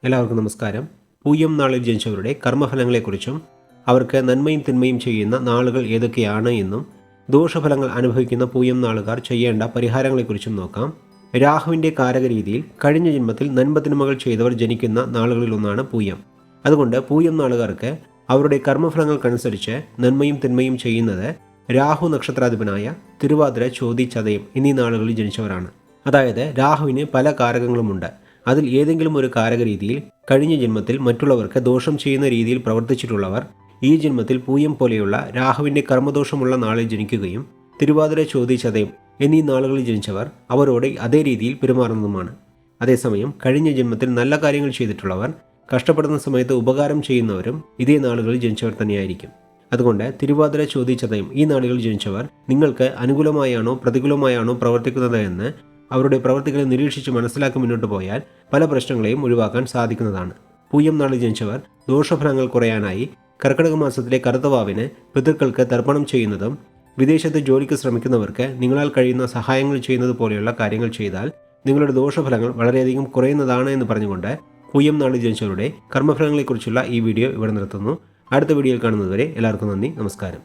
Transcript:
എല്ലാവർക്കും നമസ്കാരം. പൂയം നാളിൽ ജനിച്ചവരുടെ കർമ്മഫലങ്ങളെക്കുറിച്ചും അവർക്ക് നന്മയും തിന്മയും ചെയ്യുന്ന നാളുകൾ ഏതൊക്കെയാണ് എന്നും ദോഷഫലങ്ങൾ അനുഭവിക്കുന്ന പൂയം നാളുകാർ ചെയ്യേണ്ട പരിഹാരങ്ങളെക്കുറിച്ചും നോക്കാം. രാഹുവിൻ്റെ കാരകരീതിയിൽ കഴിഞ്ഞ ജന്മത്തിൽ നന്മതിന്മകൾ ചെയ്തവർ ജനിക്കുന്ന നാളുകളിലൊന്നാണ് പൂയം. അതുകൊണ്ട് പൂയം നാളുകാർക്ക് അവരുടെ കർമ്മഫലങ്ങൾക്കനുസരിച്ച് നന്മയും തിന്മയും ചെയ്യുന്നത് രാഹു നക്ഷത്രാധിപനായ തിരുവാതിര, ചോതി, ചതയം എന്നീ നാളുകളിൽ ജനിച്ചവരാണ്. അതായത് രാഹുവിന് പല കാരകങ്ങളുമുണ്ട്. അതിൽ ഏതെങ്കിലും ഒരു കാരകരീതിയിൽ കഴിഞ്ഞ ജന്മത്തിൽ മറ്റുള്ളവർക്ക് ദോഷം ചെയ്യുന്ന രീതിയിൽ പ്രവർത്തിച്ചിട്ടുള്ളവർ ഈ ജന്മത്തിൽ പൂയം പോലെയുള്ള രാഹുവിൻ്റെ കർമ്മദോഷമുള്ള നാളിൽ ജനിക്കുകയും തിരുവാതിര, ചോതി, ചതയം എന്നീ നാളുകളിൽ ജനിച്ചവർ അവരോട് അതേ രീതിയിൽ പെരുമാറുന്നതുമാണ്. അതേസമയം കഴിഞ്ഞ ജന്മത്തിൽ നല്ല കാര്യങ്ങൾ ചെയ്തിട്ടുള്ളവർ കഷ്ടപ്പെടുന്ന സമയത്ത് ഉപകാരം ചെയ്യുന്നവരും ഇതേ നാളുകളിൽ ജനിച്ചവർ തന്നെയായിരിക്കും. അതുകൊണ്ട് തിരുവാതിര, ചോതി, ചതയം ഈ നാളുകളിൽ ജനിച്ചവർ നിങ്ങൾക്ക് അനുകൂലമായാണോ പ്രതികൂലമായാണോ പ്രവർത്തിക്കുന്നത് എന്ന് അവരുടെ പ്രവൃത്തികളെ നിരീക്ഷിച്ച് മനസ്സിലാക്കി മുന്നോട്ട് പോയാൽ പല പ്രശ്നങ്ങളെയും ഒഴിവാക്കാൻ സാധിക്കുന്നതാണ്. പൂയം നാളിൽ ജനിച്ചവർ ദോഷഫലങ്ങൾ കുറയാനായി കർക്കിടക മാസത്തിലെ കറുത്തവാവിന് പിതൃക്കൾക്ക് തർപ്പണം ചെയ്യുന്നതും വിദേശത്ത് ജോലിക്ക് ശ്രമിക്കുന്നവർക്ക് നിങ്ങളാൽ കഴിയുന്ന സഹായങ്ങൾ ചെയ്യുന്നത് പോലെയുള്ള കാര്യങ്ങൾ ചെയ്താൽ നിങ്ങളുടെ ദോഷഫലങ്ങൾ വളരെയധികം കുറയുന്നതാണ് എന്ന് പറഞ്ഞുകൊണ്ട് പൂയം നാളിൽ ജനിച്ചവരുടെ കർമ്മഫലങ്ങളെക്കുറിച്ചുള്ള ഈ വീഡിയോ ഇവിടെ നിർത്തുന്നു. അടുത്ത വീഡിയോയിൽ കാണുന്നതുവരെ എല്ലാവർക്കും നന്ദി, നമസ്കാരം.